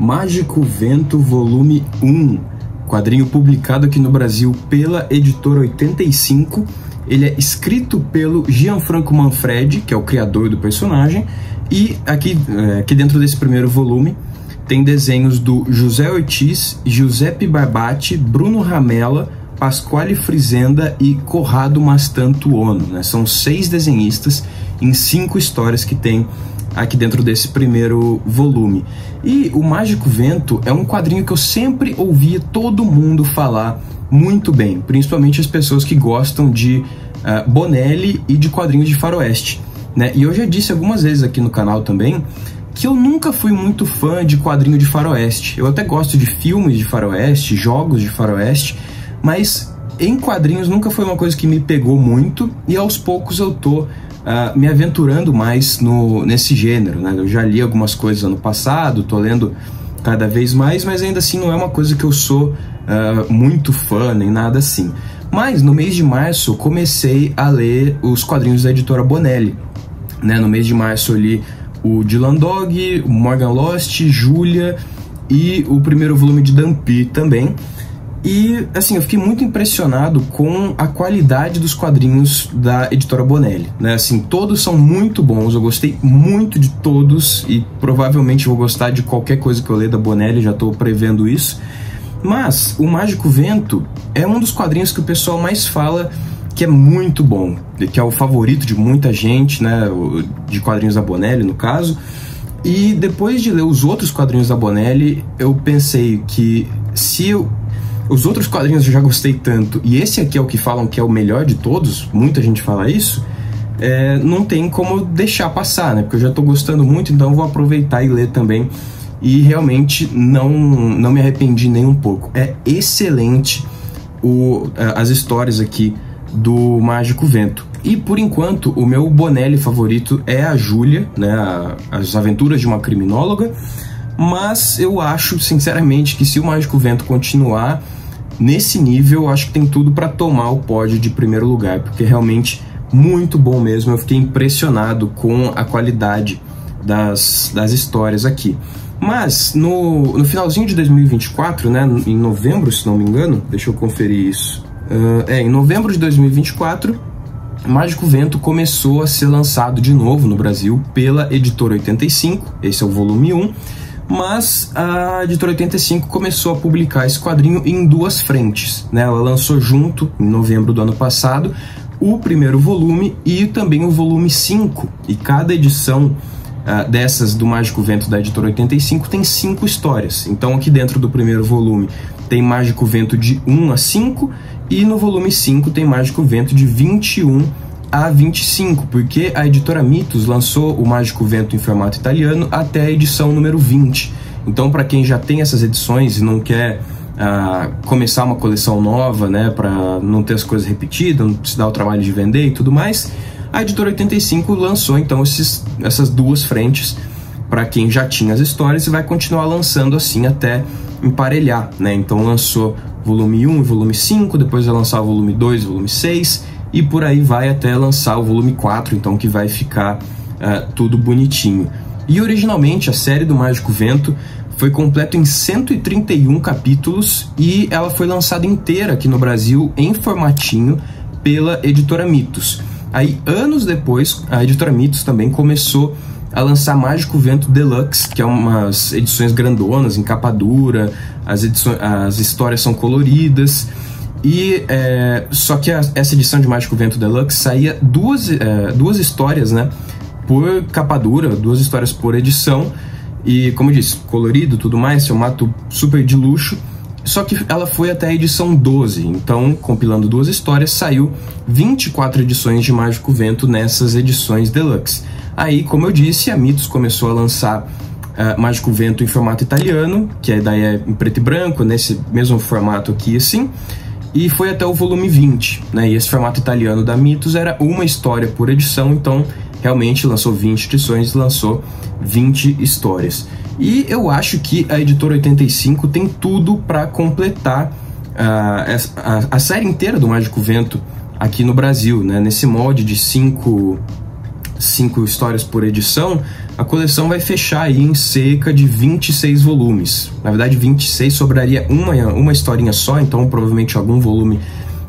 Mágico Vento Volume 1, quadrinho publicado aqui no Brasil pela Editora 85. Ele é escrito pelo Gianfranco Manfredi, que é o criador do personagem, e aqui dentro desse primeiro volume tem desenhos do José Ortiz, Giuseppe Barbati, Bruno Ramella, Pasquale Frizenda e Corrado Mastantuono, né? São 6 desenhistas em 5 histórias que tem aqui dentro desse primeiro volume. E o Mágico Vento é um quadrinho que eu sempre ouvia todo mundo falar muito bem, principalmente as pessoas que gostam de Bonelli e de quadrinhos de faroeste, né? E eu já disse algumas vezes aqui no canal também que eu nunca fui muito fã de quadrinho de faroeste. Eu até gosto de filmes de faroeste, jogos de faroeste, mas em quadrinhos nunca foi uma coisa que me pegou muito, e aos poucos eu tô me aventurando mais nesse gênero, né? Eu já li algumas coisas ano passado, tô lendo cada vez mais, mas ainda assim não é uma coisa que eu sou muito fã, nem nada assim. Mas no mês de março eu comecei a ler os quadrinhos da editora Bonelli, né? No mês de março eu li o Dylan Dog, o Morgan Lost, Julia e o primeiro volume de Dampi também. E, assim, eu fiquei muito impressionado com a qualidade dos quadrinhos da editora Bonelli, né? Assim, todos são muito bons, eu gostei muito de todos e provavelmente vou gostar de qualquer coisa que eu ler da Bonelli, já estou prevendo isso. Mas o Mágico Vento é um dos quadrinhos que o pessoal mais fala que é muito bom, que é o favorito de muita gente, né? De quadrinhos da Bonelli, no caso. E depois de ler os outros quadrinhos da Bonelli, eu pensei que os outros quadrinhos eu já gostei tanto, e esse aqui é o que falam que é o melhor de todos, muita gente fala isso, não tem como deixar passar, né? Porque eu já tô gostando muito, então eu vou aproveitar e ler também. E realmente não me arrependi nem um pouco. É excelente as histórias aqui do Mágico Vento. E por enquanto o meu Bonelli favorito é a Julia, né? As Aventuras de uma Criminóloga. Mas eu acho, sinceramente, que se o Mágico Vento continuar nesse nível, eu acho que tem tudo para tomar o pódio de primeiro lugar, porque é realmente muito bom mesmo. Eu fiquei impressionado com a qualidade das histórias aqui. Mas no finalzinho de 2024, né, em novembro, se não me engano, deixa eu conferir isso. Em novembro de 2024, Mágico Vento começou a ser lançado de novo no Brasil pela Editora 85, esse é o volume 1. Mas a Editora 85 começou a publicar esse quadrinho em 2 frentes, né? Ela lançou junto, em novembro do ano passado, o primeiro volume e também o volume 5. E cada edição dessas do Mágico Vento da Editora 85 tem 5 histórias. Então aqui dentro do primeiro volume tem Mágico Vento de 1 a 5 e no volume 5 tem Mágico Vento de 21 a 25, porque a editora Mitos lançou o Mágico Vento em formato italiano até a edição número 20. Então, para quem já tem essas edições e não quer começar uma coleção nova, né, para não ter as coisas repetidas, não se dar o trabalho de vender e tudo mais, a editora 85 lançou então essas 2 frentes para quem já tinha as histórias e vai continuar lançando assim até emparelhar, né? Então lançou volume 1 e volume 5, depois vai lançar o volume 2 e volume 6, e por aí vai até lançar o volume 4, então que vai ficar tudo bonitinho. E originalmente a série do Mágico Vento foi completa em 131 capítulos e ela foi lançada inteira aqui no Brasil em formatinho pela Editora Mitos. Aí, anos depois, a Editora Mitos também começou a lançar Mágico Vento Deluxe, que é umas edições grandonas, em capa dura, as histórias são coloridas. E só que essa edição de Mágico Vento Deluxe saía duas histórias, né, por capa dura, 2 histórias por edição. E como eu disse, colorido, tudo mais, formato super de luxo. Só que ela foi até a edição 12, então compilando 2 histórias, saiu 24 edições de Mágico Vento nessas edições Deluxe. Aí, como eu disse, a Mitos começou a lançar Mágico Vento em formato italiano, que daí é em preto e branco, nesse mesmo formato aqui assim. E foi até o volume 20, né? E esse formato italiano da Mitos era uma história por edição, então realmente lançou 20 edições, lançou 20 histórias. E eu acho que a Editora 85 tem tudo para completar a série inteira do Mágico Vento aqui no Brasil, né? Nesse molde de 5 histórias por edição, a coleção vai fechar aí em cerca de 26 volumes. Na verdade, 26, sobraria uma historinha só, então provavelmente algum volume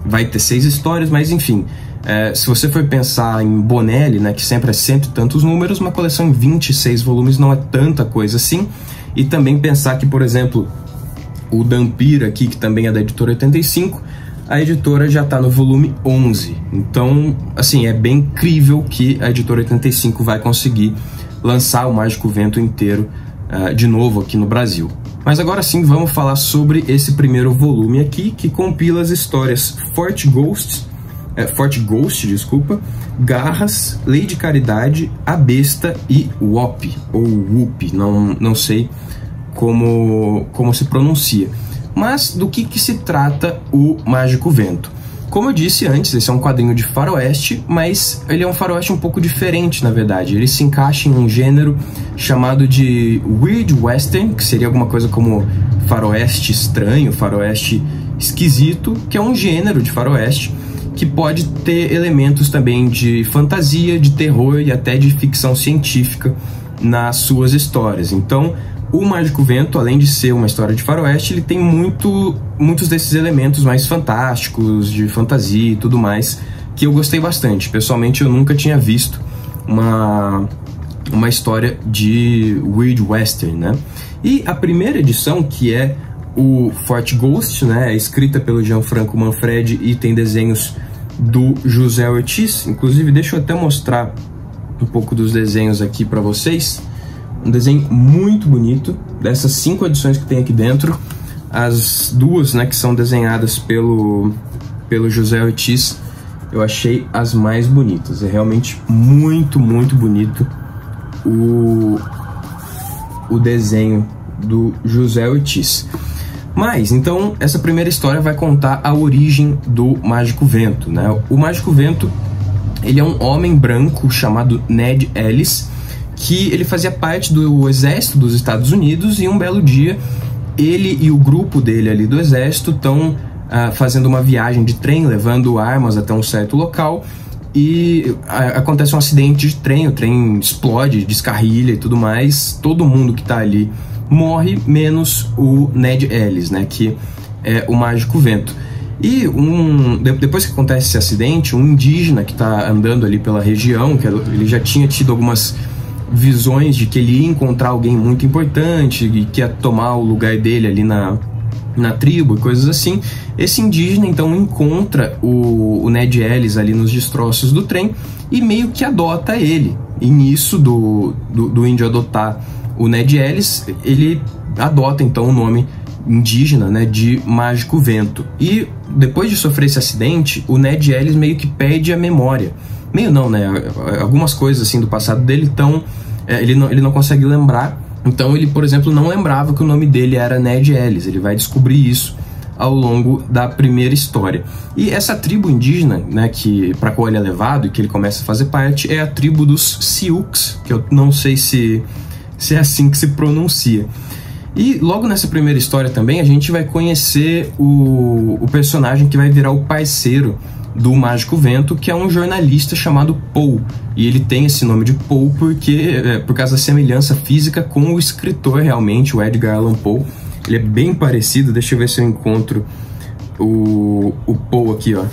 vai ter 6 histórias, mas enfim, se você for pensar em Bonelli, né, que sempre é cento e tantos números, uma coleção em 26 volumes não é tanta coisa assim. E também pensar que, por exemplo, o Dampira aqui, que também é da editora 85, a editora já está no volume 11. Então, assim, é bem incrível que a editora 85 vai conseguir lançar o Mágico Vento inteiro de novo aqui no Brasil. Mas agora sim, vamos falar sobre esse primeiro volume aqui, que compila as histórias Forte Ghost, Garras, Lady Caridade, A Besta e Wop, ou Whoop, não sei como se pronuncia. Mas do que se trata o Mágico Vento? Como eu disse antes, esse é um quadrinho de faroeste, mas ele é um faroeste um pouco diferente, na verdade. Ele se encaixa em um gênero chamado de Weird Western, que seria alguma coisa como faroeste estranho, faroeste esquisito, que é um gênero de faroeste que pode ter elementos também de fantasia, de terror e até de ficção científica nas suas histórias. Então, o Mágico Vento, além de ser uma história de faroeste, ele tem muitos desses elementos mais fantásticos, de fantasia e tudo mais, que eu gostei bastante. Pessoalmente, eu nunca tinha visto uma história de Weird Western, né? E a primeira edição, que é o Forte Ghost, né, é escrita pelo Gianfranco Manfredi e tem desenhos do José Ortiz. Inclusive, deixa eu até mostrar um pouco dos desenhos aqui para vocês. Um desenho muito bonito, dessas 5 edições que tem aqui dentro, as 2, né, que são desenhadas pelo José Ortiz, eu achei as mais bonitas. É realmente muito bonito o desenho do José Ortiz. Mas, então, essa primeira história vai contar a origem do Mágico Vento, né? O Mágico Vento, ele é um homem branco chamado Ned Ellis, que ele fazia parte do exército dos Estados Unidos, e um belo dia ele e o grupo dele ali do exército estão fazendo uma viagem de trem, levando armas até um certo local, e acontece um acidente de trem, o trem explode, descarrilha e tudo mais, todo mundo que está ali morre, menos o Ned Ellis, né, que é o Mágico Vento. E depois que acontece esse acidente, um indígena que está andando ali pela região, que ele já tinha tido algumas visões de que ele ia encontrar alguém muito importante e que ia tomar o lugar dele ali na tribo e coisas assim. Esse indígena então encontra o Ned Ellis ali nos destroços do trem e meio que adota ele. E nisso do índio adotar o Ned Ellis, ele adota então o nome indígena, né, de Mágico Vento. E depois de sofrer esse acidente, o Ned Ellis meio que perde a memória. Meio não, né? Algumas coisas assim do passado dele ele não consegue lembrar. Então ele, por exemplo, não lembrava que o nome dele era Ned Ellis. Ele vai descobrir isso ao longo da primeira história. E essa tribo indígena, né, para qual ele é levado e que ele começa a fazer parte, é a tribo dos Sioux, que eu não sei se é assim que se pronuncia. E logo nessa primeira história também a gente vai conhecer o personagem que vai virar o parceiro do Mágico Vento, que é um jornalista chamado Poe. E ele tem esse nome de Poe por causa da semelhança física com o escritor realmente, o Edgar Allan Poe. Ele é bem parecido, deixa eu ver se eu encontro o Poe aqui, ó.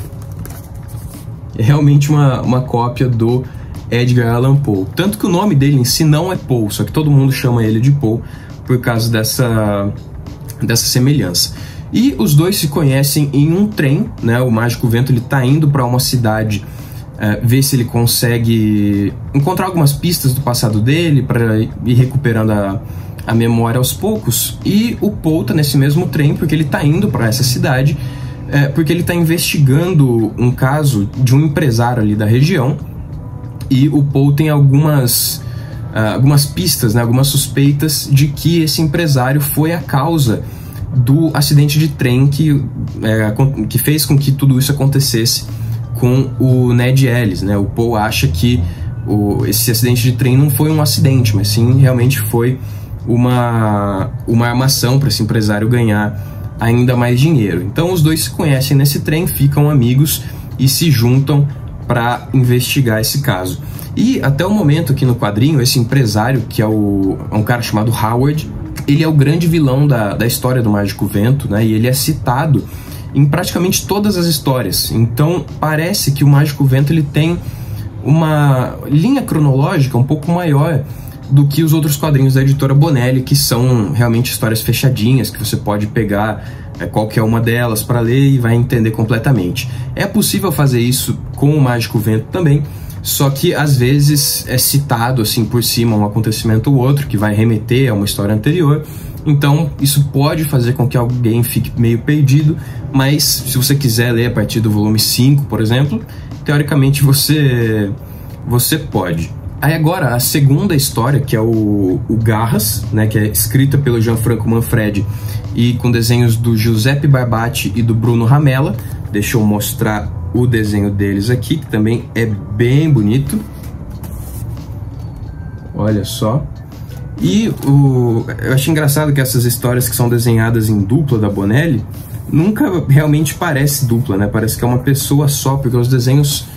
É realmente uma cópia do Edgar Allan Poe. Tanto que o nome dele em si não é Poe, só que todo mundo chama ele de Poe por causa dessa semelhança. E os dois se conhecem em um trem, né? O Mágico Vento ele tá indo para uma cidade ver se ele consegue encontrar algumas pistas do passado dele para ir recuperando a memória aos poucos. E o Poe tá nesse mesmo trem porque ele tá indo para essa cidade, porque ele tá investigando um caso de um empresário ali da região. E o Poe tem algumas pistas, né? Algumas suspeitas de que esse empresário foi a causa do acidente de trem que fez com que tudo isso acontecesse com o Ned Ellis, né? O Poe acha que esse acidente de trem não foi um acidente, mas sim realmente foi uma armação para esse empresário ganhar ainda mais dinheiro. Então os dois se conhecem nesse trem, ficam amigos e se juntam para investigar esse caso. E até o momento aqui no quadrinho, esse empresário, que é um cara chamado Howard, ele é o grande vilão da história do Mágico Vento, né? E ele é citado em praticamente todas as histórias. Então parece que o Mágico Vento ele tem uma linha cronológica um pouco maior do que os outros quadrinhos da editora Bonelli, que são realmente histórias fechadinhas, que você pode pegar qualquer uma delas para ler e vai entender completamente. É possível fazer isso com o Mágico Vento também, só que às vezes é citado assim por cima um acontecimento ou outro que vai remeter a uma história anterior. Então isso pode fazer com que alguém fique meio perdido, mas se você quiser ler a partir do volume 5, por exemplo, teoricamente você pode. Aí agora a segunda história, que é o Garras, né, que é escrita pelo Gianfranco Manfredi e com desenhos do Giuseppe Barbati e do Bruno Ramella. Deixa eu mostrar o desenho deles aqui, que também é bem bonito. Olha só. E eu acho engraçado que essas histórias que são desenhadas em dupla da Bonelli nunca realmente parece dupla, né? Parece que é uma pessoa só, porque os desenhos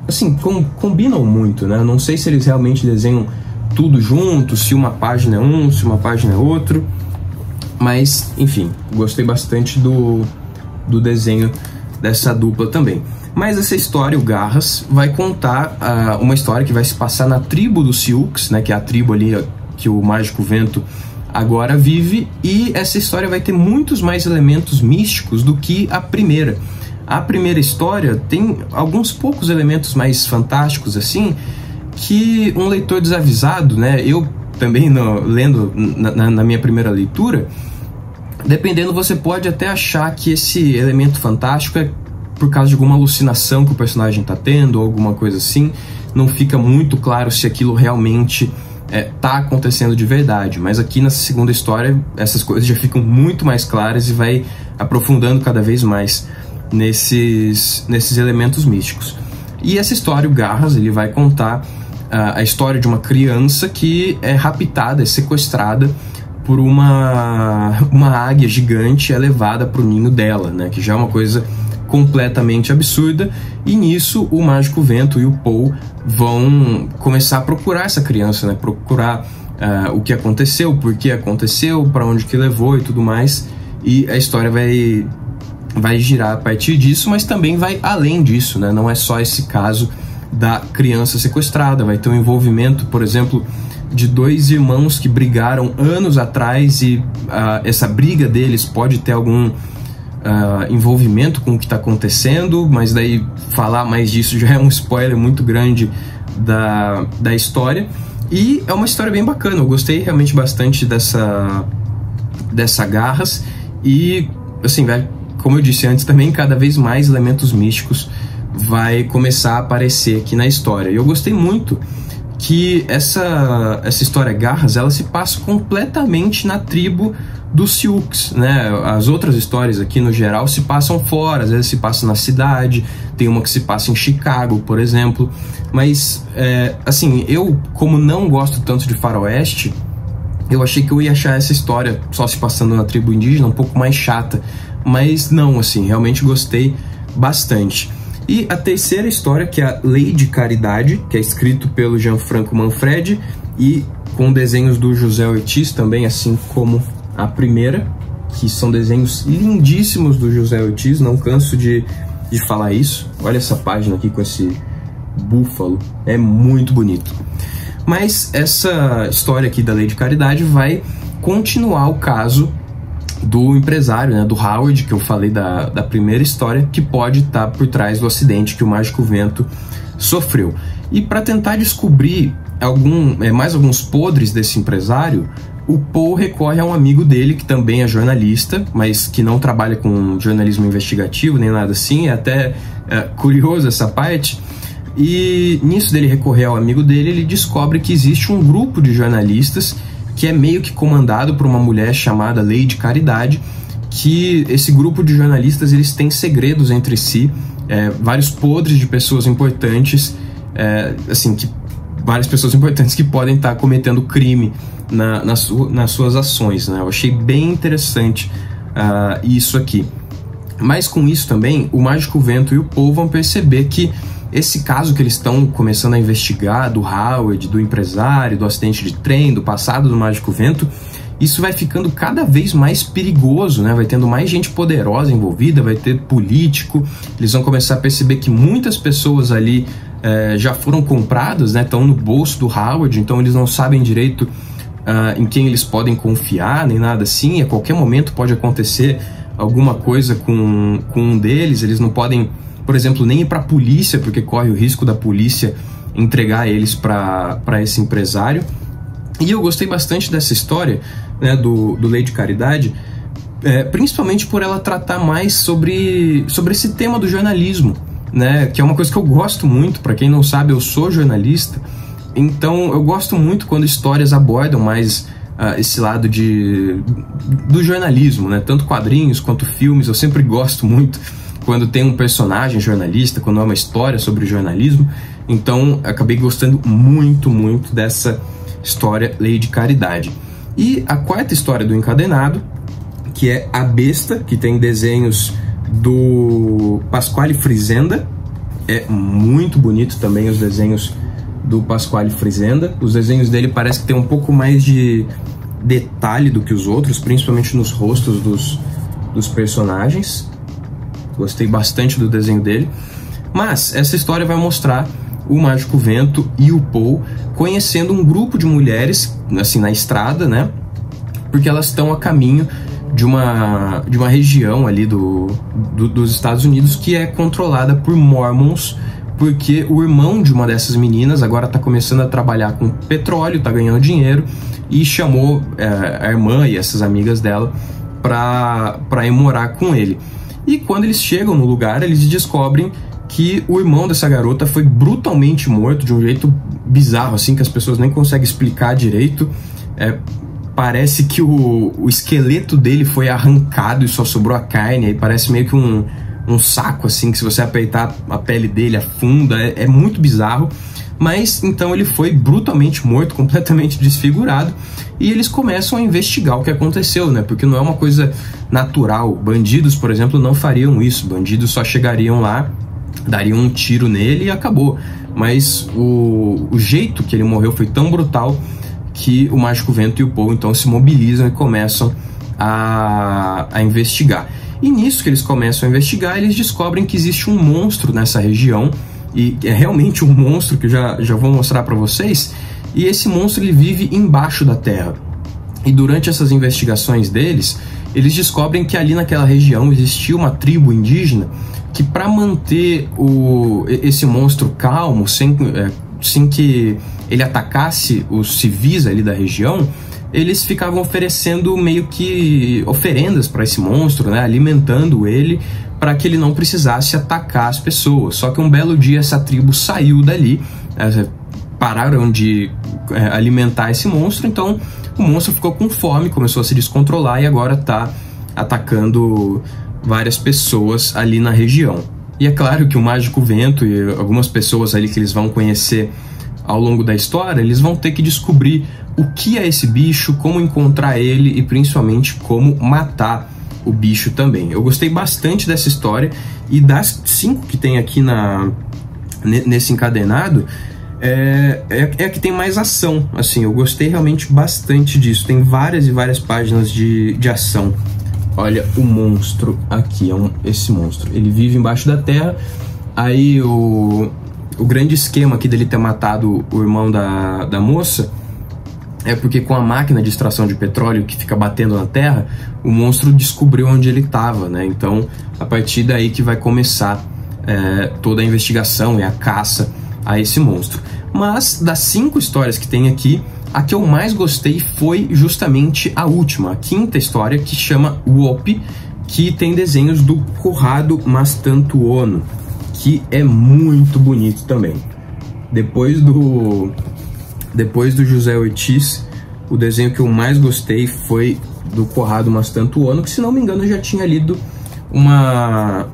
assim, combinam muito, né? Não sei se eles realmente desenham tudo junto, se uma página é um, se uma página é outro, mas enfim, gostei bastante do desenho dessa dupla também. Mas essa história, o Garras, vai contar uma história que vai se passar na tribo dos Sioux, né, que é a tribo ali que o Mágico Vento agora vive, e essa história vai ter muitos mais elementos místicos do que a primeira. A primeira história tem alguns poucos elementos mais fantásticos, assim, que um leitor desavisado, né, eu também lendo na minha primeira leitura, dependendo, você pode até achar que esse elemento fantástico é por causa de alguma alucinação que o personagem está tendo, ou alguma coisa assim. Não fica muito claro se aquilo realmente está acontecendo de verdade. Mas aqui nessa segunda história, essas coisas já ficam muito mais claras e vai aprofundando cada vez mais nesses elementos místicos. E essa história, o Garras, ele vai contar a história de uma criança que é raptada, é sequestrada por uma águia gigante, é levada para o ninho dela, né, que já é uma coisa completamente absurda. E nisso o Mágico Vento e o Paul vão começar a procurar essa criança, né, procurar o que aconteceu, por que aconteceu, para onde que levou e tudo mais. E a história vai girar a partir disso, mas também vai além disso, né? Não é só esse caso da criança sequestrada, vai ter um envolvimento, por exemplo, de dois irmãos que brigaram anos atrás, e essa briga deles pode ter algum envolvimento com o que está acontecendo, mas daí falar mais disso já é um spoiler muito grande da história. E é uma história bem bacana, eu gostei realmente bastante dessa Garras, e assim, como eu disse antes também, cada vez mais elementos místicos vai começar a aparecer aqui na história. E eu gostei muito que essa história Garras, ela se passa completamente na tribo dos Sioux, né? As outras histórias aqui no geral se passam fora, às vezes se passa na cidade, tem uma que se passa em Chicago, por exemplo. Mas assim, eu, como não gosto tanto de faroeste, eu achei que eu ia achar essa história só se passando na tribo indígena um pouco mais chata, mas não, assim, realmente gostei bastante. E a terceira história, que é a Lei de Caridade, que é escrito pelo Gianfranco Manfredi e com desenhos do José Ortiz também, assim como a primeira, que são desenhos lindíssimos do José Ortiz, não canso de falar isso. Olha essa página aqui com esse búfalo, é muito bonito. Mas essa história aqui da Lei de Caridade vai continuar o caso do empresário, né, do Howard, que eu falei da primeira história, que pode estar por trás do acidente que o Mágico Vento sofreu. E para tentar descobrir mais alguns podres desse empresário, o Paul recorre a um amigo dele, que também é jornalista, mas que não trabalha com jornalismo investigativo, nem nada assim. É até curioso essa parte. E nisso dele recorrer ao amigo dele, ele descobre que existe um grupo de jornalistas que é meio que comandado por uma mulher chamada Lei de Caridade, que esse grupo de jornalistas, eles têm segredos entre si, vários podres de pessoas importantes, assim, várias pessoas importantes que podem estar cometendo crime nas suas ações, né? Eu achei bem interessante isso aqui. Mas com isso também, o Mágico Vento e o Paul vão perceber que esse caso que eles estão começando a investigar, do Howard, do empresário, do acidente de trem, do passado do Mágico Vento, isso vai ficando cada vez mais perigoso, né? Vai tendo mais gente poderosa envolvida, vai ter político, eles vão começar a perceber que muitas pessoas ali já foram compradas, né? Estão no bolso do Howard, então eles não sabem direito em quem eles podem confiar, nem nada assim. A qualquer momento pode acontecer alguma coisa com um deles, eles não podem, por exemplo, nem ir para a polícia, porque corre o risco da polícia entregar eles para esse empresário. E eu gostei bastante dessa história, né, do Lei de Caridade, principalmente por ela tratar mais sobre esse tema do jornalismo, né, que é uma coisa que eu gosto muito. Para quem não sabe, eu sou jornalista, então eu gosto muito quando histórias abordam mais esse lado do jornalismo, né, tanto quadrinhos quanto filmes. Eu sempre gosto muito quando tem um personagem jornalista, quando é uma história sobre jornalismo. Então acabei gostando muito, muito dessa história Lei de Caridade. E a quarta história do Encadenado, que é A Besta, que tem desenhos do Pasquale Frizenda. É muito bonito também os desenhos do Pasquale Frizenda. Os desenhos dele parece que tem um pouco mais de detalhe do que os outros, principalmente nos rostos dos personagens. Gostei bastante do desenho dele. Mas essa história vai mostrar o Mágico Vento e o Paul conhecendo um grupo de mulheres, assim, na estrada, né? Porque elas estão a caminho de uma região ali dos Estados Unidos que é controlada por Mormons, porque o irmão de uma dessas meninas agora está começando a trabalhar com petróleo, está ganhando dinheiro, e chamou a irmã e essas amigas dela para ir morar com ele. E quando eles chegam no lugar, eles descobrem que o irmão dessa garota foi brutalmente morto de um jeito bizarro, assim, que as pessoas nem conseguem explicar direito. Parece que o esqueleto dele foi arrancado e só sobrou a carne, aí parece meio que um saco, assim, que se você apertar a pele dele afunda. É muito bizarro. Mas então ele foi brutalmente morto, completamente desfigurado, e eles começam a investigar o que aconteceu, né? Porque não é uma coisa natural. Bandidos, por exemplo, não fariam isso. Bandidos só chegariam lá, dariam um tiro nele e acabou. Mas o jeito que ele morreu foi tão brutal que o Mágico Vento e o Paul então se mobilizam e começam a investigar. E nisso que eles começam a investigar, eles descobrem que existe um monstro nessa região, e é realmente um monstro que eu já vou mostrar para vocês. E esse monstro, ele vive embaixo da terra. E durante essas investigações deles, eles descobrem que ali naquela região existia uma tribo indígena que, para manter esse monstro calmo, sem que ele atacasse os civis ali da região, eles ficavam oferecendo meio que oferendas para esse monstro, né, alimentando ele para que ele não precisasse atacar as pessoas. Só que um belo dia essa tribo saiu dali, pararam de alimentar esse monstro, então o monstro ficou com fome, começou a se descontrolar e agora está atacando várias pessoas ali na região. E é claro que o Mágico Vento e algumas pessoas ali que eles vão conhecer ao longo da história, eles vão ter que descobrir o que é esse bicho, como encontrar ele e principalmente como matar o bicho também. Eu gostei bastante dessa história, e das 5 que tem aqui nesse encadenado, é a que tem mais ação. Assim, eu gostei realmente bastante disso. Tem várias e várias páginas de ação. Olha o monstro aqui, esse monstro. Ele vive embaixo da terra. Aí o grande esquema aqui dele ter matado o irmão da moça é porque com a máquina de extração de petróleo que fica batendo na terra, o monstro descobriu onde ele estava, né? Então, a partir daí que vai começar toda a investigação e a caça a esse monstro. Mas, das 5 histórias que tem aqui, a que eu mais gostei foi justamente a última, a 5ª história, que chama Whoop, que tem desenhos do Corrado Mastantuono, que é muito bonito também. Depois do José Ortiz, o desenho que eu mais gostei foi do Corrado Mastantuono, que, se não me engano, eu já tinha lido uma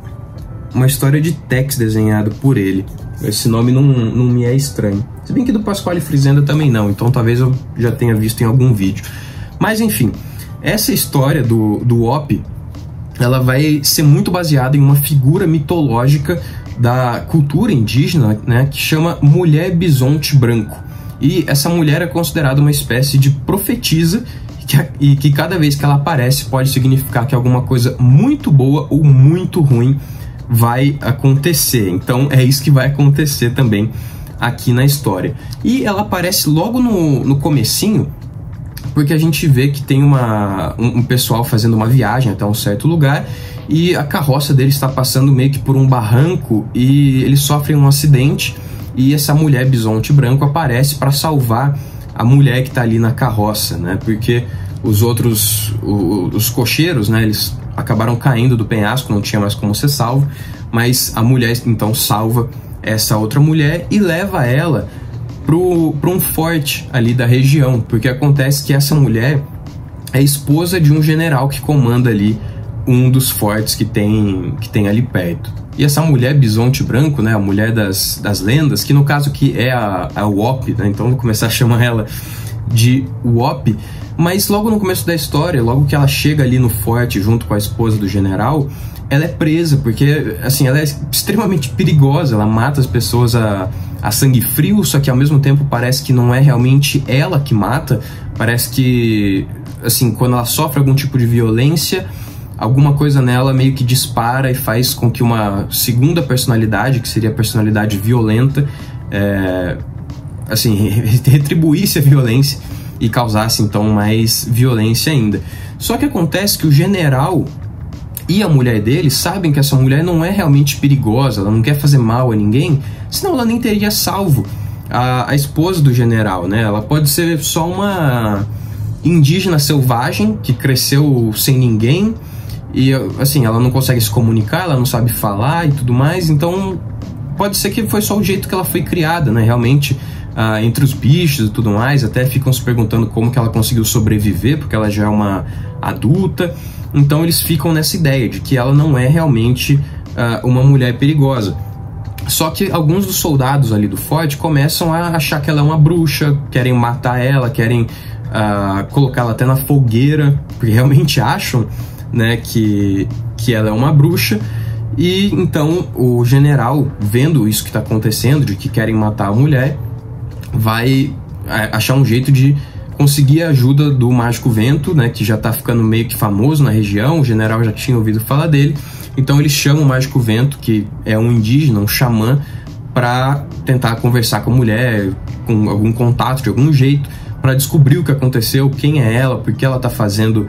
história de Tex desenhado por ele. Esse nome não me é estranho. Se bem que do Pasquale Frizenda também não, então talvez eu já tenha visto em algum vídeo. Mas enfim, essa história do Whoop, ela vai ser muito baseada em uma figura mitológica da cultura indígena, né, que chama Mulher Bisonte Branco. E essa mulher é considerada uma espécie de profetisa e que cada vez que ela aparece pode significar que alguma coisa muito boa ou muito ruim vai acontecer. Então é isso que vai acontecer também aqui na história. E ela aparece logo no comecinho, porque a gente vê que tem um pessoal fazendo uma viagem até um certo lugar e a carroça dele está passando meio que por um barranco e eles sofrem um acidente e essa mulher bisonte branco aparece para salvar a mulher que está ali na carroça, né? Porque os outros, os cocheiros, né, eles acabaram caindo do penhasco, não tinha mais como ser salvo, mas a mulher então salva essa outra mulher e leva ela para um forte ali da região, porque acontece que essa mulher é esposa de um general que comanda ali um dos fortes que tem ali perto. E essa mulher bisonte branco, né, a mulher das lendas, que no caso aqui é a Wop, né, então vou começar a chamar ela de Wop, mas logo no começo da história, logo que ela chega ali no forte junto com a esposa do general, ela é presa, porque assim, ela é extremamente perigosa, ela mata as pessoas a sangue frio, só que ao mesmo tempo parece que não é realmente ela que mata, parece que, assim, quando ela sofre algum tipo de violência, alguma coisa nela meio que dispara e faz com que uma segunda personalidade, que seria a personalidade violenta, assim, retribuísse a violência e causasse então mais violência ainda. Só que acontece que o general e a mulher dele sabem que essa mulher não é realmente perigosa, ela não quer fazer mal a ninguém, senão ela nem teria salvo a esposa do general, né? Ela pode ser só uma indígena selvagem que cresceu sem ninguém e, assim, ela não consegue se comunicar, ela não sabe falar e tudo mais, então pode ser que foi só o jeito que ela foi criada, né? Realmente, entre os bichos e tudo mais, até ficam se perguntando como que ela conseguiu sobreviver, porque ela já é uma adulta. Então eles ficam nessa ideia de que ela não é realmente uma mulher perigosa. Só que alguns dos soldados ali do forte começam a achar que ela é uma bruxa, querem matar ela, querem colocá-la até na fogueira, porque realmente acham, né, que ela é uma bruxa. E então o general, vendo isso que está acontecendo, de que querem matar a mulher, vai achar um jeito de conseguir a ajuda do Mágico Vento, né, que já está ficando meio que famoso na região, o general já tinha ouvido falar dele, então ele chama o Mágico Vento, que é um indígena, um xamã, para tentar conversar com a mulher, com algum contato de algum jeito, para descobrir o que aconteceu, quem é ela, por que ela está fazendo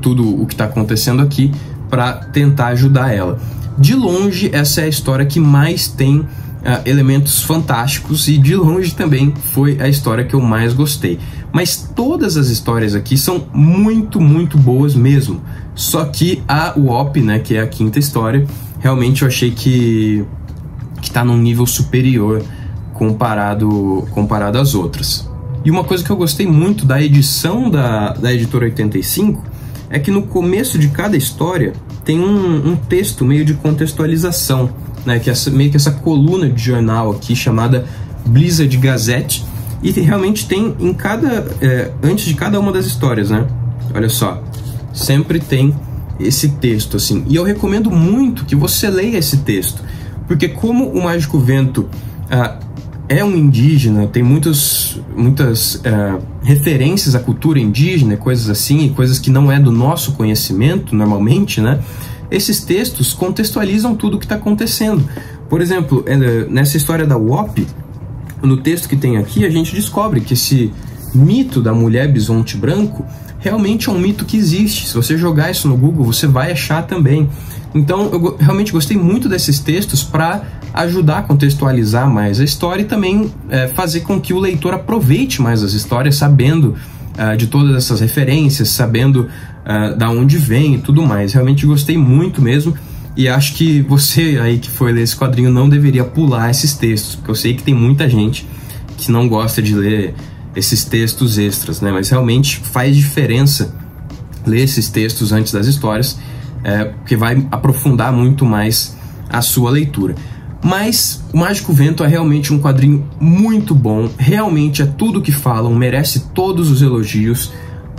tudo o que está acontecendo aqui, para tentar ajudar ela. De longe, essa é a história que mais tem elementos fantásticos e de longe também foi a história que eu mais gostei. Mas todas as histórias aqui são muito, muito boas mesmo. Só que a Wop, né, que é a quinta história, realmente eu achei que tá num nível superior comparado às outras. E uma coisa que eu gostei muito da edição da Editora 85 é que no começo de cada história tem um texto meio de contextualização, né, que é meio que essa coluna de jornal aqui chamada Blizzard Gazette, e realmente tem em antes de cada uma das histórias, né? Olha só, sempre tem esse texto assim, e eu recomendo muito que você leia esse texto, porque como o Mágico Vento é um indígena, tem muitas referências à cultura indígena, coisas assim, e coisas que não é do nosso conhecimento normalmente, né? Esses textos contextualizam tudo o que está acontecendo. Por exemplo, nessa história da Wop, no texto que tem aqui, a gente descobre que esse mito da mulher bisonte branco realmente é um mito que existe. Se você jogar isso no Google, você vai achar também. Então, eu realmente gostei muito desses textos para ajudar a contextualizar mais a história e também fazer com que o leitor aproveite mais as histórias, sabendo de todas essas referências, sabendo da onde vem e tudo mais. Realmente gostei muito mesmo, e acho que você aí que foi ler esse quadrinho não deveria pular esses textos, porque eu sei que tem muita gente que não gosta de ler esses textos extras, né? Mas realmente faz diferença ler esses textos antes das histórias, porque vai aprofundar muito mais a sua leitura. Mas o Mágico Vento é realmente um quadrinho muito bom, realmente é tudo que falam, merece todos os elogios.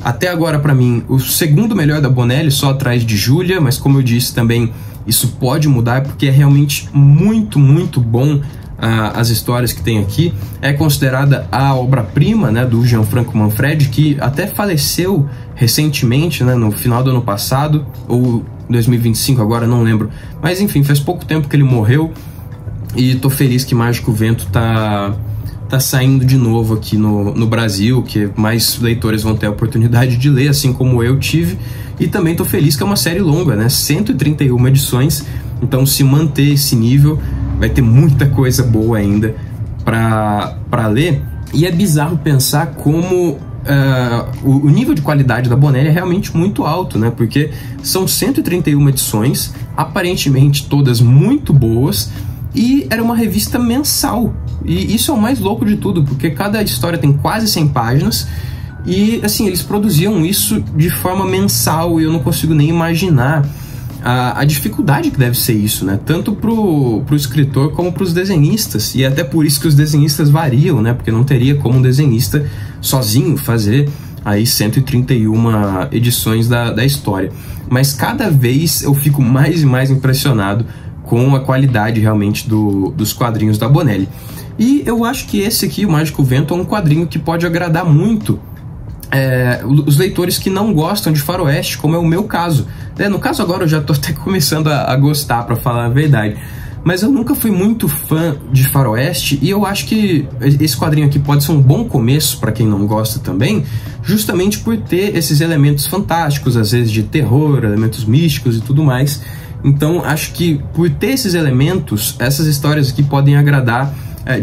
até agora para mim o segundo melhor da Bonelli, só atrás de Júlia, mas como eu disse também, isso pode mudar porque é realmente muito, muito bom as histórias que tem aqui. É considerada a obra-prima, né, do Gianfranco Manfredi, que até faleceu recentemente, né, no final do ano passado, ou 2025 agora, não lembro. Mas enfim, faz pouco tempo que ele morreu e tô feliz que Mágico Vento tá saindo de novo aqui no Brasil, que mais leitores vão ter a oportunidade de ler, assim como eu tive. E também tô feliz que é uma série longa, né, 131 edições, então se manter esse nível vai ter muita coisa boa ainda para ler. E é bizarro pensar como o nível de qualidade da Bonelli é realmente muito alto, né? Porque são 131 edições, aparentemente todas muito boas, e era uma revista mensal. E isso é o mais louco de tudo, porque cada história tem quase 100 páginas, e assim, eles produziam isso de forma mensal, e eu não consigo nem imaginar a dificuldade que deve ser isso, né? Tanto pro escritor como pros desenhistas, e é até por isso que os desenhistas variam, né? Porque não teria como um desenhista sozinho fazer aí 131 edições da história. Mas cada vez eu fico mais e mais impressionado com a qualidade realmente dos quadrinhos da Bonelli. E eu acho que esse aqui, o Mágico Vento, é um quadrinho que pode agradar muito os leitores que não gostam de faroeste, como é o meu caso. No caso agora eu já tô até começando a gostar, pra falar a verdade, mas eu nunca fui muito fã de faroeste, e eu acho que esse quadrinho aqui pode ser um bom começo para quem não gosta também, justamente por ter esses elementos fantásticos, às vezes de terror, elementos místicos e tudo mais. Então acho que por ter esses elementos, essas histórias aqui podem agradar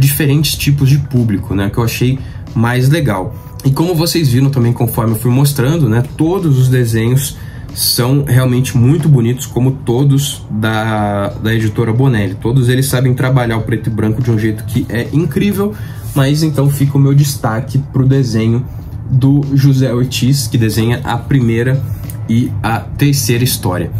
diferentes tipos de público, né, que eu achei mais legal. E como vocês viram também, conforme eu fui mostrando, né, todos os desenhos são realmente muito bonitos, como todos da editora Bonelli. Todos eles sabem trabalhar o preto e branco de um jeito que é incrível, mas então fica o meu destaque para o desenho do José Ortiz, que desenha a primeira e a terceira história.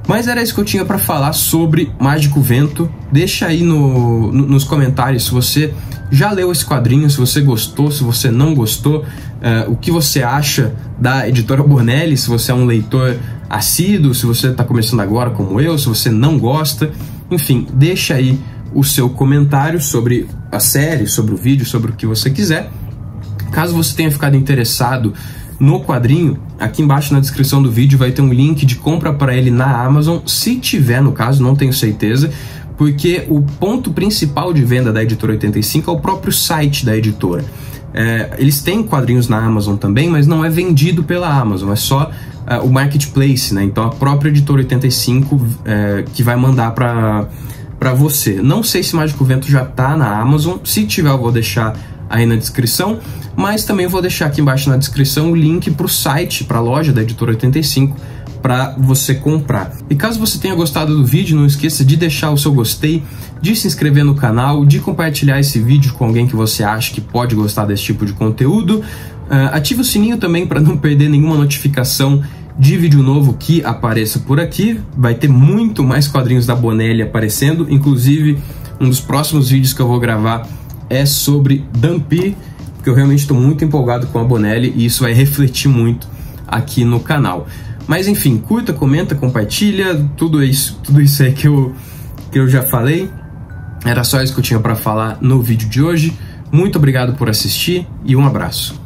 Mas era isso que eu tinha para falar sobre Mágico Vento. Deixa aí nos comentários se você já leu esse quadrinho, se você gostou, se você não gostou, o que você acha da editora Bonelli, se você é um leitor assíduo, se você está começando agora como eu, se você não gosta. Enfim, deixa aí o seu comentário sobre a série, sobre o vídeo, sobre o que você quiser. Caso você tenha ficado interessado no quadrinho, aqui embaixo na descrição do vídeo vai ter um link de compra para ele na Amazon, se tiver, no caso, não tenho certeza, porque o ponto principal de venda da Editora 85 é o próprio site da editora. Eles têm quadrinhos na Amazon também, mas não é vendido pela Amazon, é só o Marketplace, né? Então a própria Editora 85 que vai mandar para você. Não sei se Mágico Vento já tá na Amazon, se tiver eu vou deixar aí na descrição, mas também vou deixar aqui embaixo na descrição o link para o site, para a loja da Editora 85, para você comprar. E caso você tenha gostado do vídeo, não esqueça de deixar o seu gostei, de se inscrever no canal, de compartilhar esse vídeo com alguém que você acha que pode gostar desse tipo de conteúdo. Ative o sininho também para não perder nenhuma notificação de vídeo novo que apareça por aqui. Vai ter muito mais quadrinhos da Bonelli aparecendo, inclusive um dos próximos vídeos que eu vou gravar é sobre Dhampir, porque eu realmente estou muito empolgado com a Bonelli e isso vai refletir muito aqui no canal. Mas enfim, curta, comenta, compartilha, tudo isso aí que eu já falei. Era só isso que eu tinha para falar no vídeo de hoje. Muito obrigado por assistir e um abraço.